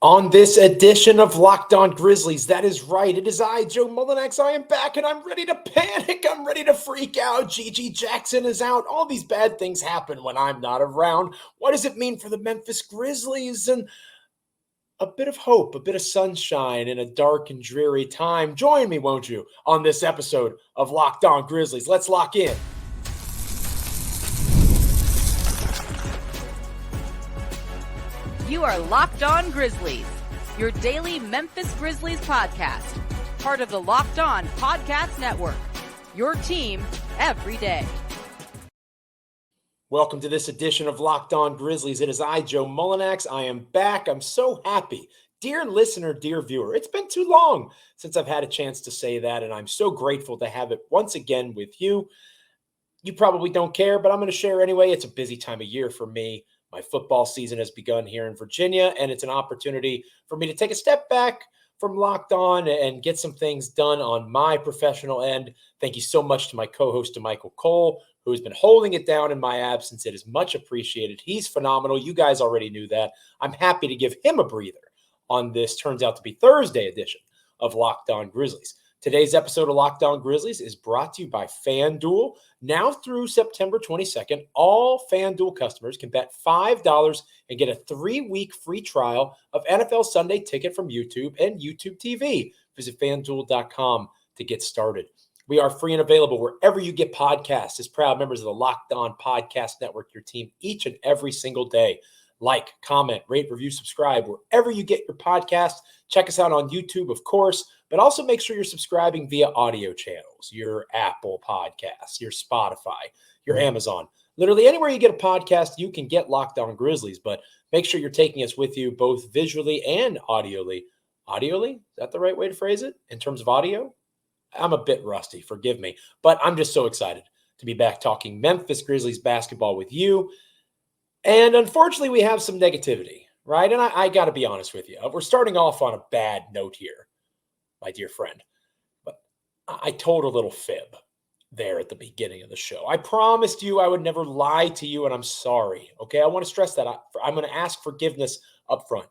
On this edition of Locked On Grizzlies, that is right. It is I, Joe Mullinax. I am back and I'm ready to panic. I'm ready to freak out. Gigi Jackson is out. All these bad things happen when I'm not around. What does it mean for the Memphis Grizzlies? And a bit of hope, a bit of sunshine in a dark and dreary time. Join me, won't you, on this episode of Locked On Grizzlies. Let's lock in. You are Locked On Grizzlies, your daily Memphis Grizzlies podcast, part of the Locked On Podcast Network, your team every day. Welcome to this edition of Locked On Grizzlies. It is I, Joe Mullinax. I am back. I'm so happy. Dear listener, dear viewer, it's been too long since I've had a chance to say that, and I'm so grateful to have it once again with you. You probably don't care, but I'm going to share anyway. It's a busy time of year for me. My football season has begun here in Virginia, and it's an opportunity for me to take a step back from Locked On and get some things done on my professional end. Thank you so much to my co-host, Michael Cole, who has been holding it down in my absence. It is much appreciated. He's phenomenal. You guys already knew that. I'm happy to give him a breather on this turns out to be Thursday edition of Locked On Grizzlies. Today's episode of Locked On Grizzlies is brought to you by FanDuel. Now through September 22nd, all FanDuel customers can bet $5 and get a 3-week free trial of NFL Sunday Ticket from YouTube and YouTube TV. Visit FanDuel.com to get started. We are free and available wherever you get podcasts. As proud members of the Locked On Podcast Network, your team each and every single day. Like, comment, rate, review, subscribe wherever you get your podcast. Check us out on YouTube, of course, but also make sure you're subscribing via audio channels, your Apple Podcasts, your Spotify, your Amazon. Literally anywhere you get a podcast, you can get Locked On Grizzlies, but make sure you're taking us with you both visually and audioly. Audioly? Is that the right way to phrase it in terms of audio? I'm a bit rusty, forgive me, but I'm just so excited to be back talking Memphis Grizzlies basketball with you. And unfortunately, we have some negativity, right? And I got to be honest with you. We're starting off on a bad note here, my dear friend. But I told a little fib there at the beginning of the show. I promised you I would never lie to you, and I'm sorry, okay? I want to stress that. I'm going to ask forgiveness up front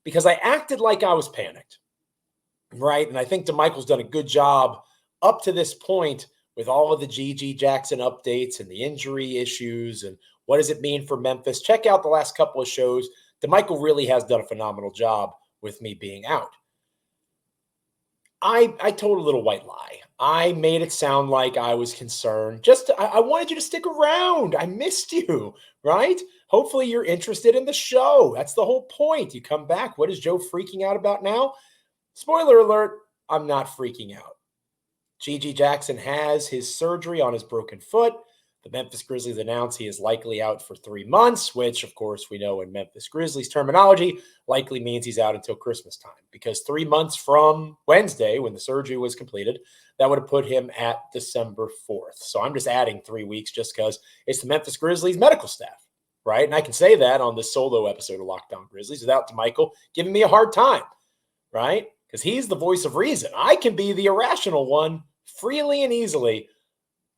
because I acted like I was panicked, right? And I think DeMichael's done a good job up to this point with all of the Gigi Jackson updates and the injury issues and what does it mean for Memphis? Check out the last couple of shows. DeMichael really has done a phenomenal job with me being out. I told a little white lie. I made it sound like I was concerned. I wanted you to stick around. I missed you, right? Hopefully you're interested in the show. That's the whole point. You come back. What is Joe freaking out about now? Spoiler alert, I'm not freaking out. Gigi Jackson has his surgery on his broken foot. The Memphis Grizzlies announced he is likely out for 3 months, which, of course, we know in Memphis Grizzlies terminology likely means he's out until Christmas time. Because 3 months from Wednesday, when the surgery was completed, that would have put him at December 4th. So I'm just adding 3 weeks just because it's the Memphis Grizzlies medical staff, right? And I can say that on this solo episode of Locked On Grizzlies without DeMichael giving me a hard time, right? Because he's the voice of reason. I can be the irrational one freely and easily.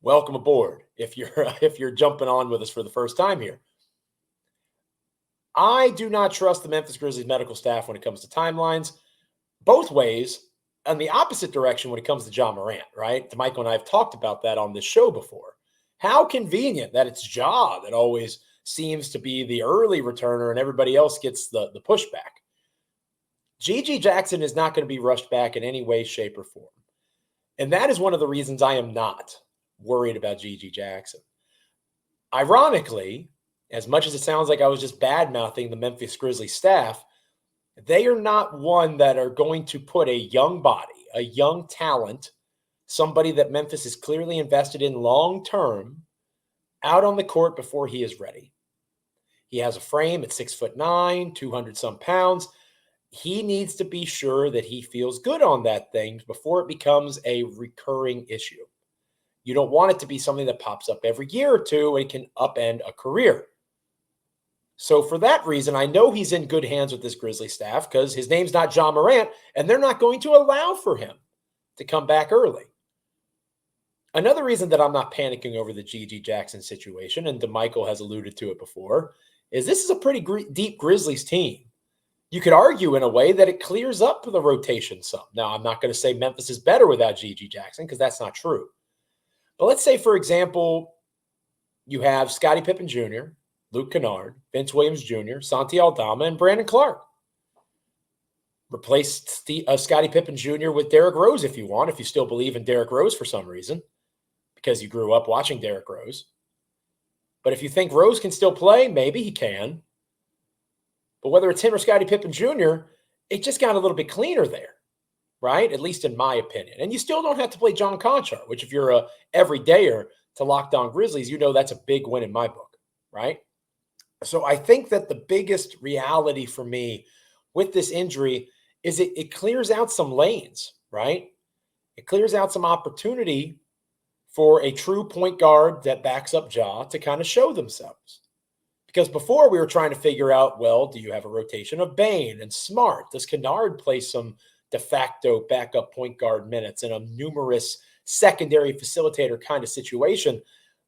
Welcome aboard if you're jumping on with us for the first time here. I do not trust the Memphis Grizzlies medical staff when it comes to timelines, both ways, and the opposite direction when it comes to Joe Morant, right? DeMichael and I have talked about that on this show before. How convenient that it's Joe that always seems to be the early returner and everybody else gets the pushback. Gigi Jackson is not going to be rushed back in any way, shape, or form. And that is one of the reasons I am not worried about Gigi Jackson. Ironically, as much as it sounds like I was just bad-mouthing the Memphis Grizzlies staff, they are not one that are going to put a young body, a young talent, somebody that Memphis is clearly invested in long-term, out on the court before he is ready. He has a frame at 6'9", 200-some pounds. He needs to be sure that he feels good on that thing before it becomes a recurring issue. You don't want it to be something that pops up every year or two and can upend a career. So for that reason, I know he's in good hands with this Grizzly staff because his name's not Joe Morant, and they're not going to allow for him to come back early. Another reason that I'm not panicking over the Gigi Jackson situation, and DeMichael has alluded to it before, is this is a pretty deep Grizzlies team. you could argue in a way that it clears up the rotation some. Now, I'm not going to say Memphis is better without Gigi Jackson because that's not true. But let's say, for example, you have Scottie Pippen Jr., Luke Kennard, Vince Williams Jr., Santi Aldama, and Brandon Clark. Replace Scottie Pippen Jr. with Derrick Rose if you want, if you still believe in Derrick Rose for some reason, because you grew up watching Derrick Rose. But if you think Rose can still play, maybe he can. But whether it's him or Scottie Pippen Jr., it just got a little bit cleaner there, right? At least in my opinion. And you still don't have to play John Conchar, which if you're a everydayer to Locked On Grizzlies, you know that's a big win in my book, right? So I think that the biggest reality for me with this injury is it clears out some lanes, right? It clears out some opportunity for a true point guard that backs up Ja to kind of show themselves. Because before we were trying to figure out, well, do you have a rotation of Bane and Smart? Does Kennard play some de facto backup point guard minutes in a numerous secondary facilitator kind of situation?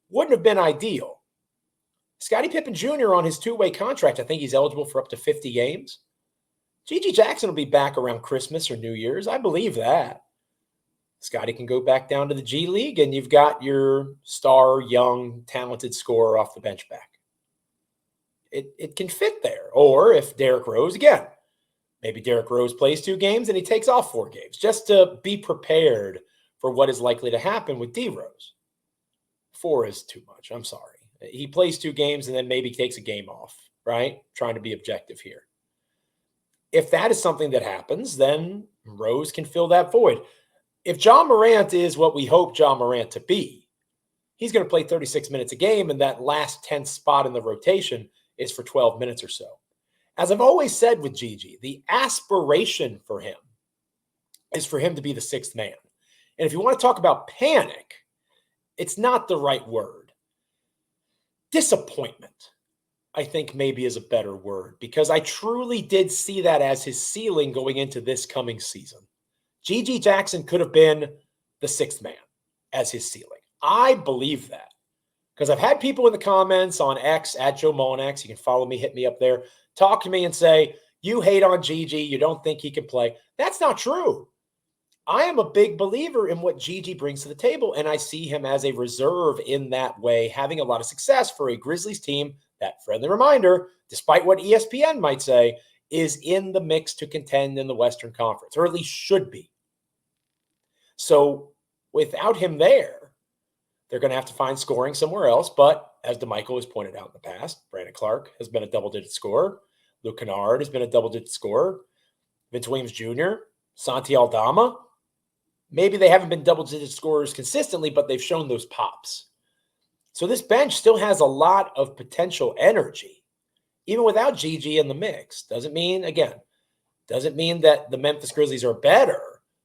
Wouldn't have been ideal. Scottie Pippen Jr. on his two-way contract, I think he's eligible for up to 50 games. Gigi Jackson will be back around Christmas or New Year's. I believe that. Scottie can go back down to the G League, and you've got your star, young, talented scorer off the bench back. It can fit there. Or if Derrick Rose, again, maybe Derrick Rose plays 2 games and he takes off 4 games just to be prepared for what is likely to happen with D Rose. 4 is too much. I'm sorry. He plays 2 games and then maybe takes a game off, right? Trying to be objective here. If that is something that happens, then Rose can fill that void. If John Morant is what we hope John Morant to be, he's going to play 36 minutes a game, and that last 10th spot in the rotation is for 12 minutes or so. As I've always said with Gigi, the aspiration for him is for him to be the 6th man. And if you want to talk about panic, it's not the right word. Disappointment, I think maybe is a better word, because I truly did see that as his ceiling going into this coming season. Gigi Jackson could have been the 6th man as his ceiling. I believe that because I've had people in the comments on X at Joe Mullinax. You can follow me, hit me up there, talk to me and say, you hate on Gigi, you don't think he can play. That's not true. I am a big believer in what Gigi brings to the table, and I see him as a reserve in that way, having a lot of success for a Grizzlies team that, friendly reminder, despite what ESPN might say, is in the mix to contend in the Western Conference, or at least should be. So without him there, they're going to have to find scoring somewhere else. But as DeMichael has pointed out in the past, Brandon Clark has been a double-digit scorer. Luke Kennard has been a double-digit scorer. Vince Williams Jr., Santi Aldama. Maybe they haven't been double-digit scorers consistently, but they've shown those pops. So this bench still has a lot of potential energy, even without Gigi in the mix. Doesn't mean that the Memphis Grizzlies are better,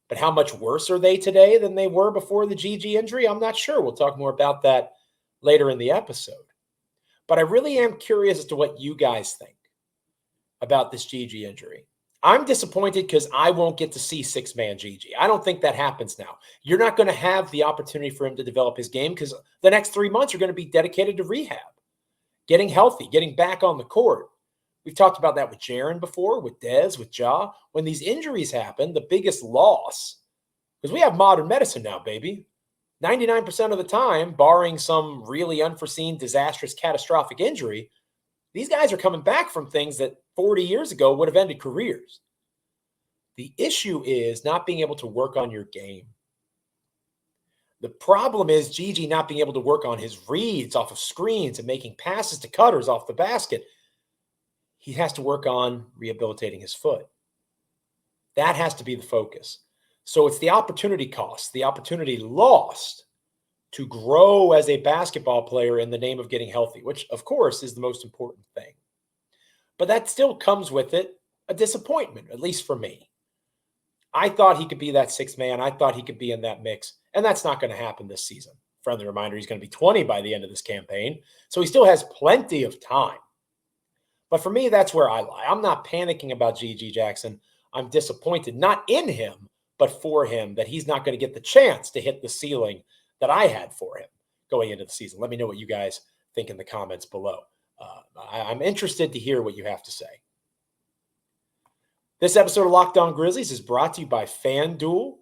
but how much worse are they today than they were before the Gigi injury? I'm not sure. We'll talk more about that later in the episode. But I really am curious as to what you guys think about this Gigi injury. I'm disappointed because I won't get to see 6-man Gigi. I don't think that happens now. You're not going to have the opportunity for him to develop his game because the next 3 months are going to be dedicated to rehab, getting healthy, getting back on the court. We've talked about that with Jaren before, with Dez, with Ja. When these injuries happen, the biggest loss, because we have modern medicine now, baby. 99% of the time, barring some really unforeseen, disastrous, catastrophic injury, these guys are coming back from things that 40 years ago would have ended careers. The issue is not being able to work on your game. The problem is Gigi not being able to work on his reads off of screens and making passes to cutters off the basket. He has to work on rehabilitating his foot. That has to be the focus. So it's the opportunity cost, the opportunity lost to grow as a basketball player in the name of getting healthy, which, of course, is the most important thing. But that still comes with it a disappointment, at least for me. I thought he could be that 6th man. I thought he could be in that mix, and that's not going to happen this season. Friendly reminder, he's going to be 20 by the end of this campaign, so he still has plenty of time. But for me, that's where I lie. I'm not panicking about Gigi Jackson. I'm disappointed, not in him, but for him, that he's not going to get the chance to hit the ceiling that I had for him going into the season. Let me know what you guys think in the comments below. I'm interested to hear what you have to say. This episode of Locked On Grizzlies is brought to you by FanDuel.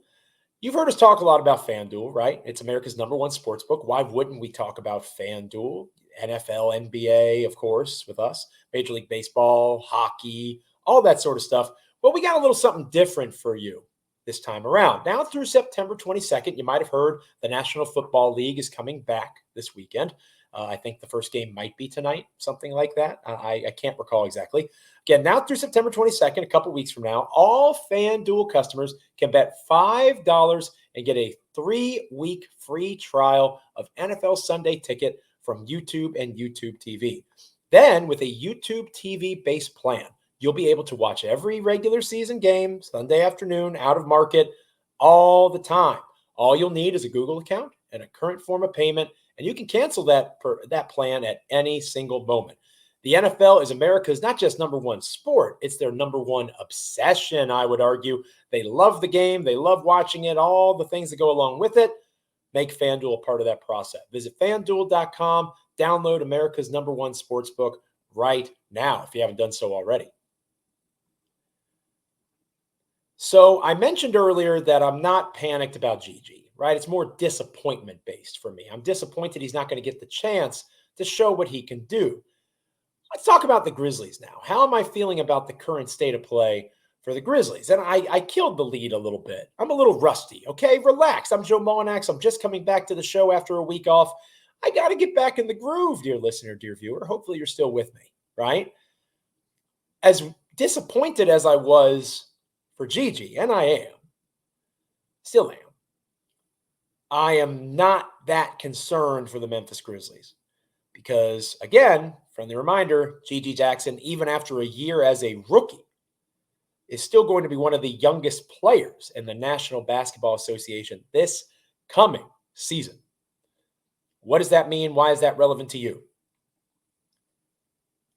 You've heard us talk a lot about FanDuel, right? It's America's #1 sportsbook. Why wouldn't we talk about FanDuel? NFL, NBA, of course, with us. Major League Baseball, hockey, all that sort of stuff. Well, we got a little something different for you this time around. Now through September 22nd, you might have heard the National Football League is coming back this weekend. I think the first game might be tonight, something like that. I can't recall exactly. Again, now through September 22nd, a couple weeks from now, all FanDuel customers can bet $5 and get a 3-week free trial of NFL Sunday Ticket from YouTube and YouTube TV. Then, with a YouTube TV-based plan, you'll be able to watch every regular season game Sunday afternoon out of market all the time. All you'll need is a Google account and a current form of payment, and you can cancel that plan at any single moment. The NFL is America's not just #1 sport, it's their #1 obsession, I would argue. They love the game, they love watching it, all the things that go along with it. Make FanDuel a part of that process. Visit FanDuel.com, download America's #1 sportsbook right now if you haven't done so already. So I mentioned earlier that I'm not panicked about Gigi, right? It's more disappointment based for me. I'm disappointed he's not going to get the chance to show what he can do. Let's talk about the Grizzlies now. How am I feeling about the current state of play for the Grizzlies? And I killed the lead a little bit. I'm a little rusty, okay? Relax. I'm Joe Mullinax. I'm just coming back to the show after a week off. I got to get back in the groove, dear listener, dear viewer. Hopefully you're still with me, right? As disappointed as I was for Gigi, and I am, still am, I am not that concerned for the Memphis Grizzlies. Because, again, friendly reminder, Gigi Jackson, even after a year as a rookie, is still going to be one of the youngest players in the National Basketball Association this coming season. What does that mean? Why is that relevant to you?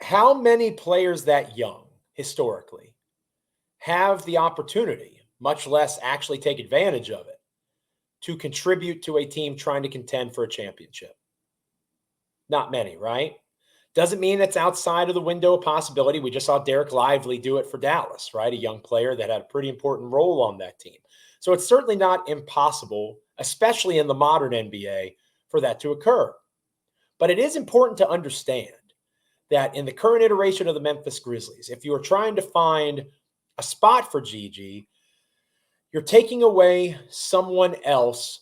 How many players that young, historically, have the opportunity, much less actually take advantage of it, to contribute to a team trying to contend for a championship? Not many, right? Doesn't mean it's outside of the window of possibility. We just saw Derek Lively do it for Dallas, right? A young player that had a pretty important role on that team. So it's certainly not impossible, especially in the modern NBA, for that to occur. But it is important to understand that in the current iteration of the Memphis Grizzlies, if you are trying to find a spot for Gigi, you're taking away someone else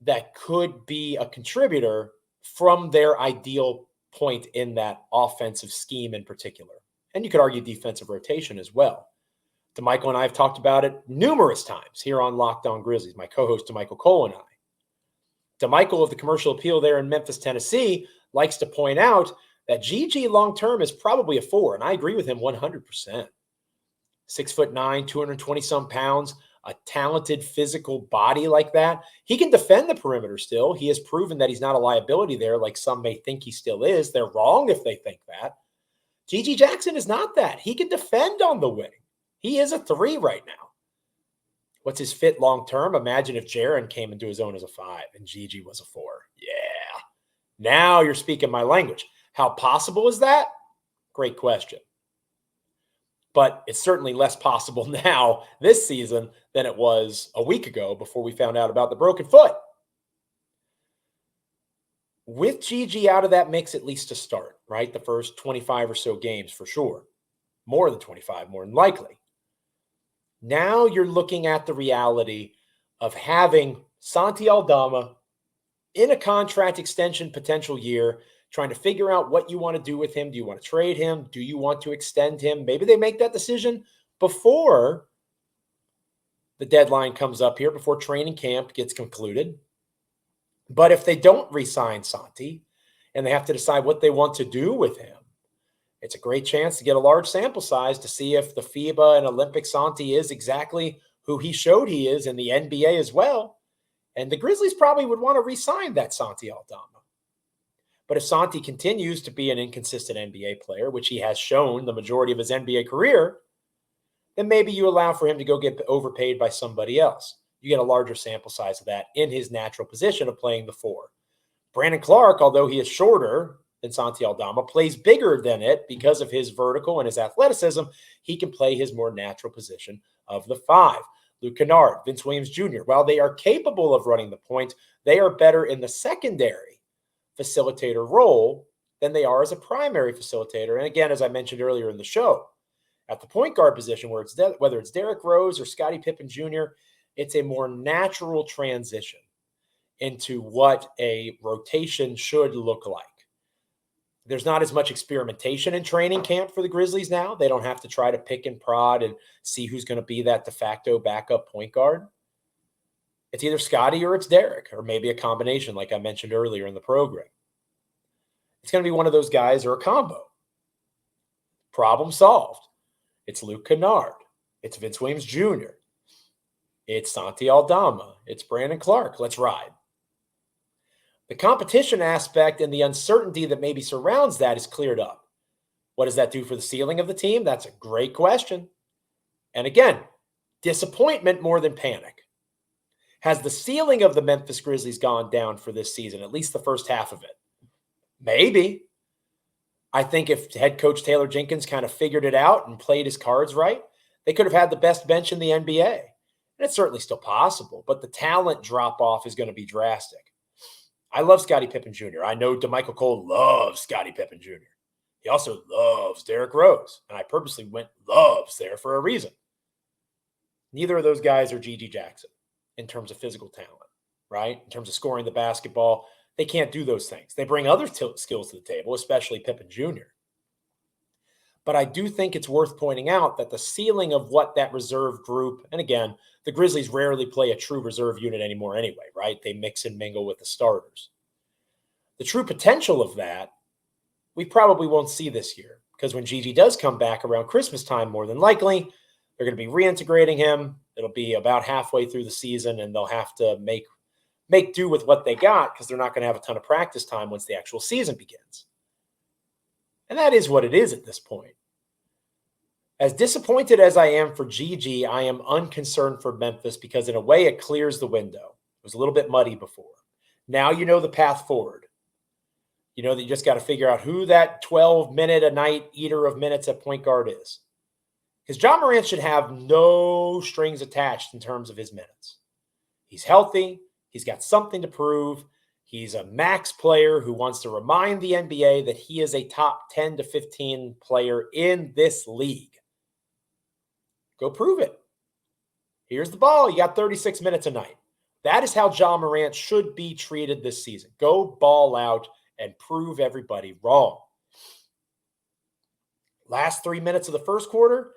that could be a contributor from their ideal point in that offensive scheme in particular. And you could argue defensive rotation as well. DeMichael and I have talked about it numerous times here on Locked On Grizzlies, my co-host DeMichael Cole and I. DeMichael of the Commercial Appeal there in Memphis, Tennessee, likes to point out that Gigi long-term is probably a 4, and I agree with him 100%. 6'9", 220-some pounds, a talented physical body like that. He can defend the perimeter still. He has proven that he's not a liability there like some may think he still is. They're wrong if they think that. Gigi Jackson is not that. He can defend on the wing. He is a 3 right now. What's his fit long-term? Imagine if Jaren came into his own as a 5 and Gigi was a 4. Yeah. Now you're speaking my language. How possible is that? Great question. But it's certainly less possible now this season than it was a week ago before we found out about the broken foot. With Gigi out of that mix, at least to start, right? The first 25 or so games for sure. More than 25, more than likely. Now you're looking at the reality of having Santi Aldama in a contract extension potential year, trying to figure out what you want to do with him. Do you want to trade him? Do you want to extend him? Maybe they make that decision before the deadline comes up here, before training camp gets concluded. But if they don't re-sign Santi and they have to decide what they want to do with him, it's a great chance to get a large sample size to see if the FIBA and Olympic Santi is exactly who he showed he is in the NBA as well. And the Grizzlies probably would want to re-sign that Santi Aldama. But if Santi continues to be an inconsistent NBA player, which he has shown the majority of his NBA career, then maybe you allow for him to go get overpaid by somebody else. You get a larger sample size of that in his natural position of playing the 4. Brandon Clark, although he is shorter, than Santi Aldama, plays bigger than it because of his vertical and his athleticism. He can play his more natural position of the 5. Luke Kennard, Vince Williams Jr., while they are capable of running the point, they are better in the secondary facilitator role than they are as a primary facilitator. And again, as I mentioned earlier in the show, at the point guard position, whether it's Derrick Rose or Scottie Pippen Jr., it's a more natural transition into what a rotation should look like. There's not as much experimentation in training camp for the Grizzlies now. They don't have to try to pick and prod and see who's going to be that de facto backup point guard. It's either Scottie or it's Derrick, or maybe a combination like I mentioned earlier in the program. It's going to be one of those guys or a combo. Problem solved. It's Luke Kennard. It's Vince Williams Jr. It's Santi Aldama. It's Brandon Clark. Let's ride. The competition aspect and the uncertainty that maybe surrounds that is cleared up. What does that do for the ceiling of the team? That's a great question. And again, disappointment more than panic. Has the ceiling of the Memphis Grizzlies gone down for this season, at least the first half of it? Maybe. I think if head coach Taylor Jenkins kind of figured it out and played his cards right, they could have had the best bench in the NBA. And it's certainly still possible, but the talent drop-off is going to be drastic. I love Scottie Pippen Jr. I know DeMichael Cole loves Scottie Pippen Jr. He also loves Derrick Rose, and I purposely went loves there for a reason. Neither of those guys are Gigi Jackson in terms of physical talent, right? In terms of scoring the basketball, they can't do those things. They bring other skills to the table, especially Pippen Jr. But I do think it's worth pointing out that the ceiling of what that reserve group, and again, the Grizzlies rarely play a true reserve unit anymore anyway, right? They mix and mingle with the starters. The true potential of that, we probably won't see this year, because when Gigi does come back around Christmas time, more than likely, they're going to be reintegrating him. It'll be about halfway through the season, and they'll have to make do with what they got because they're not going to have a ton of practice time once the actual season begins. And that is what it is at this point. As disappointed as I am for Gigi, I am unconcerned for Memphis because in a way it clears the window. It was a little bit muddy before. Now you know the path forward. You know that you just got to figure out who that 12-minute-a-night eater of minutes at point guard is. Because John Morant should have no strings attached in terms of his minutes. He's healthy. He's got something to prove. He's a max player who wants to remind the NBA that he is a top 10 to 15 player in this league. Go prove it. Here's the ball. You got 36 minutes a night. That is how John Morant should be treated this season. Go ball out and prove everybody wrong. Last 3 minutes of the first quarter,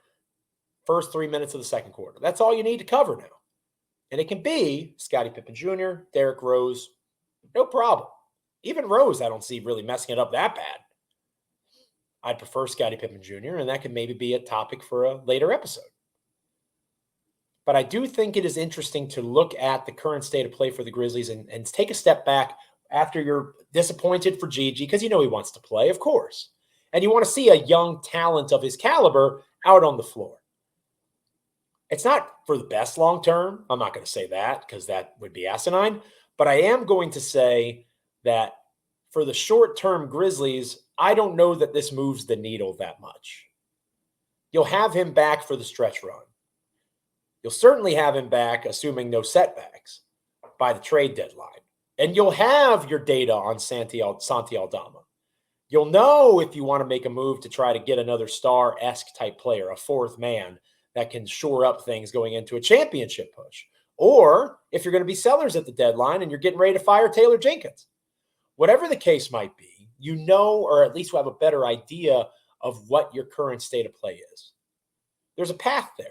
first 3 minutes of the second quarter. That's all you need to cover now. And it can be Scottie Pippen Jr., Derrick Rose, no problem. Even Rose, I don't see really messing it up that bad. I'd prefer Scottie Pippen Jr., and that could maybe be a topic for a later episode. But I do think it is interesting to look at the current state of play for the Grizzlies and take a step back after you're disappointed for Gigi, because you know he wants to play, of course. And you want to see a young talent of his caliber out on the floor. It's not for the best long term. I'm not going to say that because that would be asinine. But I am going to say that for the short-term Grizzlies, I don't know that this moves the needle that much. You'll have him back for the stretch run. You'll certainly have him back, assuming no setbacks, by the trade deadline. And you'll have your data on Santi Aldama. You'll know if you want to make a move to try to get another star-esque type player, a fourth man that can shore up things going into a championship push. Or if you're going to be sellers at the deadline and you're getting ready to fire Taylor Jenkins. Whatever the case might be, you know, or at least will have a better idea of what your current state of play is. There's a path there.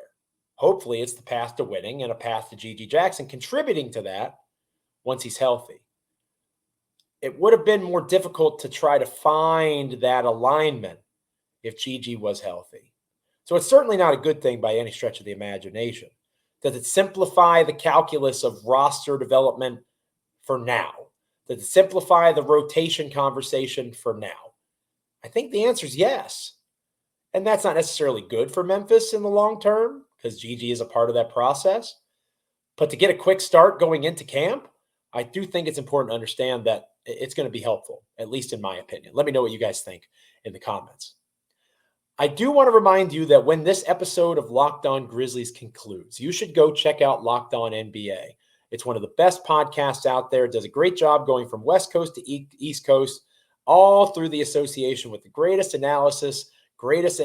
Hopefully it's the path to winning and a path to Gigi Jackson contributing to that once he's healthy. It would have been more difficult to try to find that alignment if Gigi was healthy. So it's certainly not a good thing by any stretch of the imagination. Does it simplify the calculus of roster development for now? Does it simplify the rotation conversation for now? I think the answer is yes. And that's not necessarily good for Memphis in the long term because Gigi is a part of that process. But to get a quick start going into camp, I do think it's important to understand that It's going to be helpful, at least in my opinion. Let me know what you guys think in the comments. I do want to remind you that when this episode of Locked On Grizzlies concludes, you should go check out Locked On NBA. It's one of the best podcasts out there. It does a great job going from West Coast to East Coast, all through the association with the greatest analysis, greatest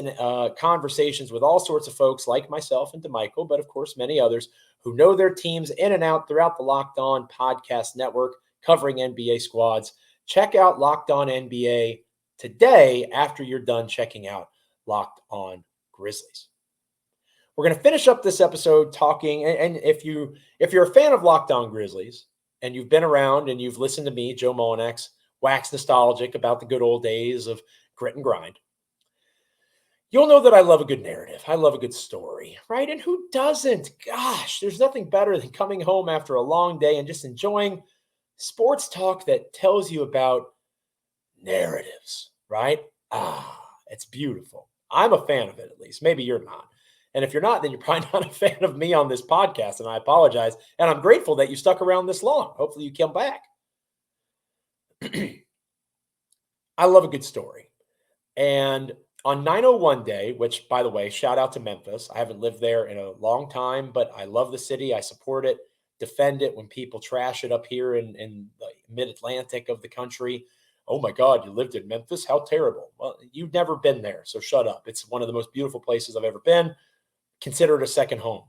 conversations with all sorts of folks like myself and DeMichael, but of course many others who know their teams in and out throughout the Locked On Podcast Network covering NBA squads. Check out Locked On NBA today after you're done checking out Locked On Grizzlies. We're going to finish up this episode talking, and if you're a fan of Locked On Grizzlies and you've been around and you've listened to me, Joe Mullinax, wax nostalgic about the good old days of grit and grind, you'll know that I love a good narrative. I love a good story, right? And who doesn't? Gosh, there's nothing better than coming home after a long day and just enjoying sports talk that tells you about narratives, right? It's beautiful. I'm a fan of it, at least. Maybe you're not. And if you're not, then you're probably not a fan of me on this podcast, and I apologize. And I'm grateful that you stuck around this long. Hopefully you come back. I love a good story. And on 901 Day, which, by the way, shout out to Memphis. I haven't lived there in a long time, but I love the city. I support it, defend it when people trash it up here in the mid-Atlantic of the country. Oh my God, you lived in Memphis? How terrible. Well, you've never been there, so shut up. It's one of the most beautiful places I've ever been. Consider it a second home.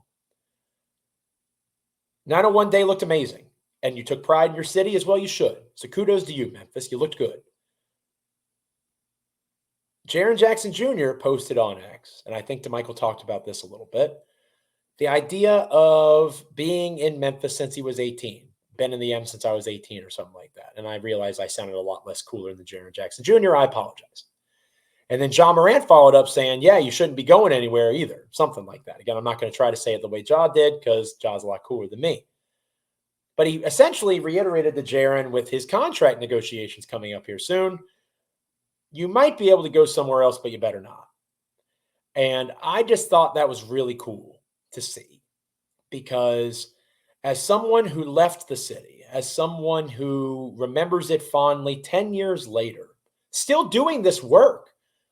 901 Day looked amazing, and you took pride in your city as well. You should. So kudos to you, Memphis. You looked good. Jaren Jackson Jr. posted on X, and I think DeMichael talked about this a little bit, the idea of being in Memphis since he was 18. Been in the M since I was 18 or something like that. And I realized I sounded a lot less cooler than Jaren Jackson Jr. I apologize. And then Joe Morant followed up saying, yeah, you shouldn't be going anywhere either. Something like that. Again, I'm not going to try to say it the way Joe did because Joe's a lot cooler than me. But he essentially reiterated to Jaren with his contract negotiations coming up here soon, you might be able to go somewhere else, but you better not. And I just thought that was really cool to see because as someone who left the city, as someone who remembers it fondly 10 years later, still doing this work.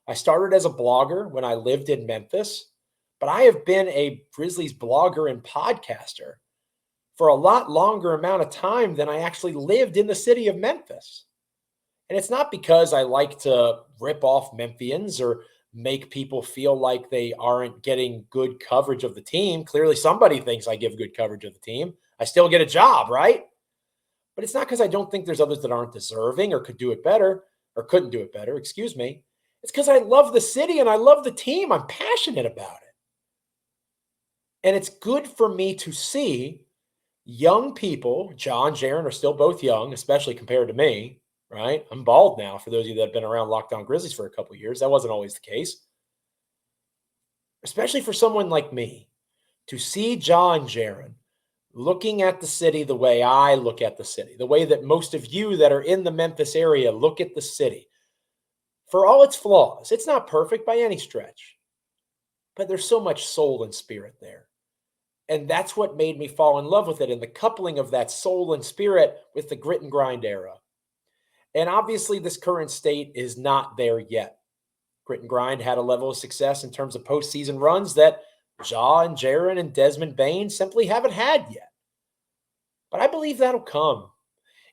I started as a blogger when I lived in Memphis, but I have been a Grizzlies blogger and podcaster for a lot longer amount of time than I actually lived in the city of Memphis. And it's not because I like to rip off Memphians or make people feel like they aren't getting good coverage of the team. Clearly, somebody thinks I give good coverage of the team. I still get a job, right? But it's not because I don't think there's others that aren't deserving or could do it better or couldn't do it better, excuse me. It's because I love the city and I love the team. I'm passionate about it. And it's good for me to see young people, John, Jaren are still both young, especially compared to me, right? I'm bald now, for those of you that have been around Locked On Grizzlies for a couple of years. That wasn't always the case. Especially for someone like me, to see John, Jaren, looking at the city the way I look at the city, the way that most of you that are in the Memphis area look at the city. For all its flaws, it's not perfect by any stretch, but there's so much soul and spirit there. And that's what made me fall in love with it, and the coupling of that soul and spirit with the grit and grind era. And obviously, this current state is not there yet. Grit and grind had a level of success in terms of postseason runs that Ja and Jaren and Desmond Bane simply haven't had yet. But I believe that'll come.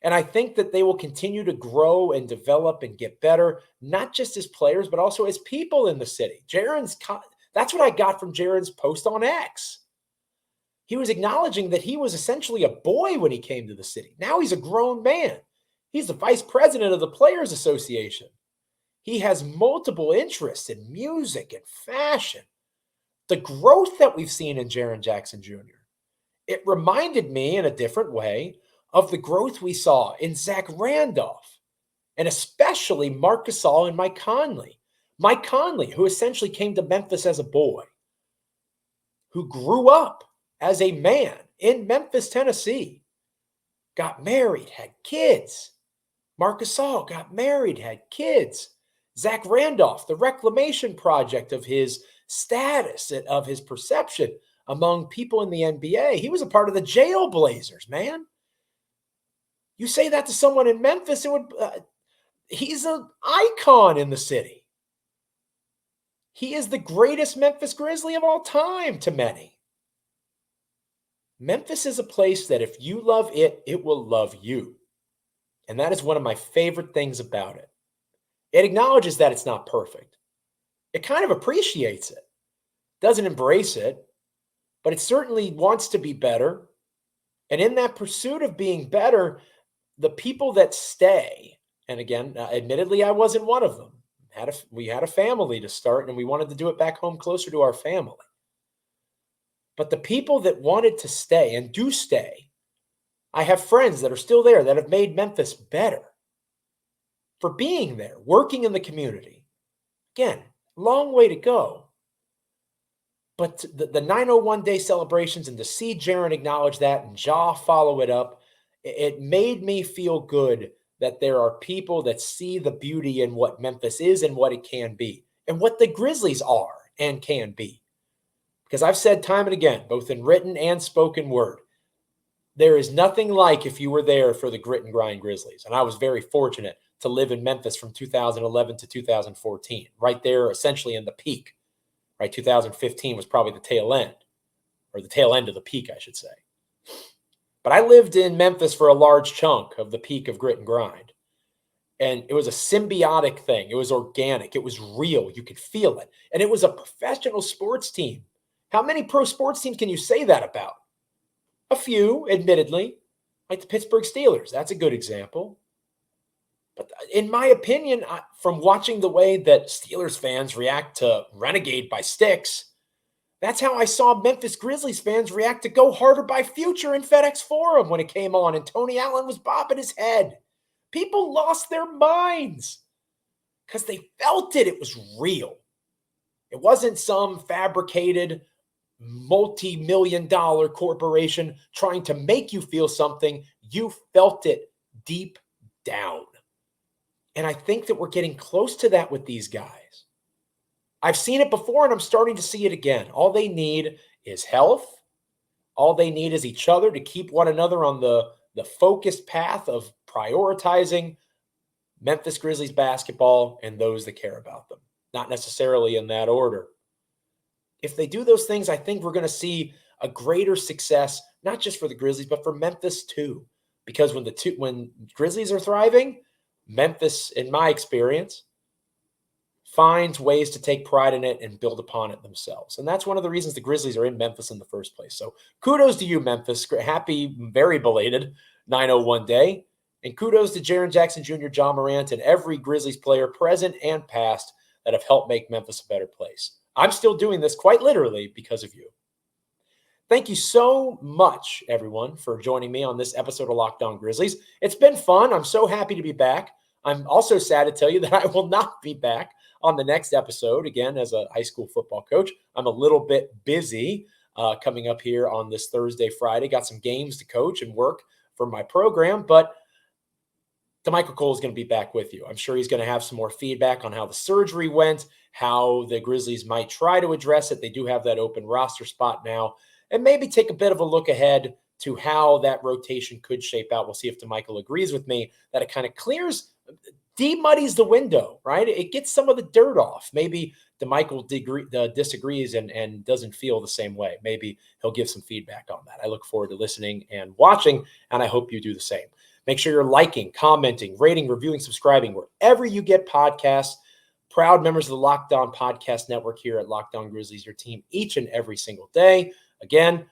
And I think that they will continue to grow and develop and get better, not just as players, but also as people in the city. That's what I got from Jaren's post on X. He was acknowledging that he was essentially a boy when he came to the city. Now he's a grown man. He's the vice president of the Players Association. He has multiple interests in music and fashion. The growth that we've seen in Jaren Jackson Jr., it reminded me in a different way of the growth we saw in Zach Randolph, and especially Marc Gasol and Mike Conley. Mike Conley, who essentially came to Memphis as a boy, who grew up as a man in Memphis, Tennessee, got married, had kids. Marc Gasol got married, had kids. Zach Randolph, the reclamation project of his status, of his perception among people in the NBA. He was a part of the Jailblazers, man. You say that to someone in Memphis, it would. He's an icon in the city. He is the greatest Memphis Grizzly of all time to many. Memphis is a place that if you love it, it will love you. And that is one of my favorite things about it. It acknowledges that it's not perfect. It kind of appreciates it. Doesn't embrace it, but it certainly wants to be better. And in that pursuit of being better, the people that stay, and again, admittedly, I wasn't one of them. We had a family to start, and we wanted to do it back home closer to our family. But the people that wanted to stay and do stay, I have friends that are still there that have made Memphis better for being there, working in the community. Again, long way to go. But the 901 day celebrations, and to see Jaren acknowledge that and Ja follow it up, it made me feel good that there are people that see the beauty in what Memphis is and what it can be, and what the Grizzlies are and can be. Because I've said time and again, both in written and spoken word, there is nothing like if you were there for the grit and grind Grizzlies. And I was very fortunate to live in Memphis from 2011 to 2014, right there essentially in the peak. Right, 2015 was probably the tail end, or the tail end of the peak, I should say. But I lived in Memphis for a large chunk of the peak of grit and grind. And it was a symbiotic thing. It was organic. It was real. You could feel it. And it was a professional sports team. How many pro sports teams can you say that about? A few, admittedly, like the Pittsburgh Steelers. That's a good example. But in my opinion, from watching the way that Steelers fans react to Renegade by Styx, that's how I saw Memphis Grizzlies fans react to Go Harder by Future in FedEx Forum when it came on and Tony Allen was bobbing his head. People lost their minds because they felt it. It was real. It wasn't some fabricated multi-million-dollar corporation trying to make you feel something. You felt it deep down. And I think that we're getting close to that with these guys. I've seen it before, and I'm starting to see it again. All they need is health. All they need is each other to keep one another on the focused path of prioritizing Memphis Grizzlies basketball and those that care about them. Not necessarily in that order. If they do those things, I think we're going to see a greater success, not just for the Grizzlies, but for Memphis too. Because when Grizzlies are thriving, Memphis, in my experience, finds ways to take pride in it and build upon it themselves. And that's one of the reasons the Grizzlies are in Memphis in the first place. So kudos to you, Memphis. Happy, very belated 901 day. And kudos to Jaren Jackson Jr., Ja Morant, and every Grizzlies player present and past that have helped make Memphis a better place. I'm still doing this quite literally because of you. Thank you so much, everyone, for joining me on this episode of Locked On Grizzlies. It's been fun. I'm so happy to be back. I'm also sad to tell you that I will not be back on the next episode. Again, as a high school football coach, I'm a little bit busy coming up here on this Thursday, Friday. Got some games to coach and work for my program, but DeMichael Cole is going to be back with you. I'm sure he's going to have some more feedback on how the surgery went, how the Grizzlies might try to address it. They do have that open roster spot now. And maybe take a bit of a look ahead to how that rotation could shape out. We'll see if DeMichael agrees with me that it kind of demuddies the window, right? It gets some of the dirt off. Maybe DeMichael disagrees and doesn't feel the same way. Maybe he'll give some feedback on that. I look forward to listening and watching, and I hope you do the same. Make sure you're liking, commenting, rating, reviewing, subscribing wherever you get podcasts. Proud members of the Locked On Podcast Network here at Locked On Grizzlies, your team each and every single day. Again,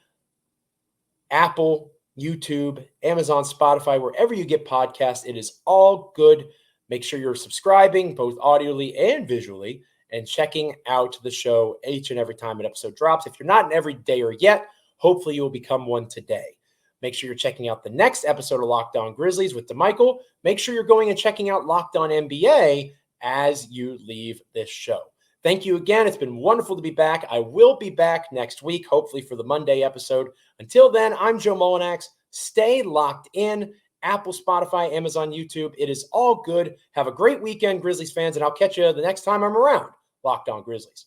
Apple, YouTube, Amazon, Spotify, wherever you get podcasts, it is all good. Make sure you're subscribing both audibly and visually and checking out the show each and every time an episode drops. If you're not an everydayer yet, hopefully you'll become one today. Make sure you're checking out the next episode of Locked On Grizzlies with DeMichael. Make sure you're going and checking out Locked On NBA as you leave this show. Thank you again. It's been wonderful to be back. I will be back next week, hopefully for the Monday episode. Until then, I'm Joe Mullinax. Stay locked in. Apple, Spotify, Amazon, YouTube. It is all good. Have a great weekend, Grizzlies fans, and I'll catch you the next time I'm around. Locked On Grizzlies.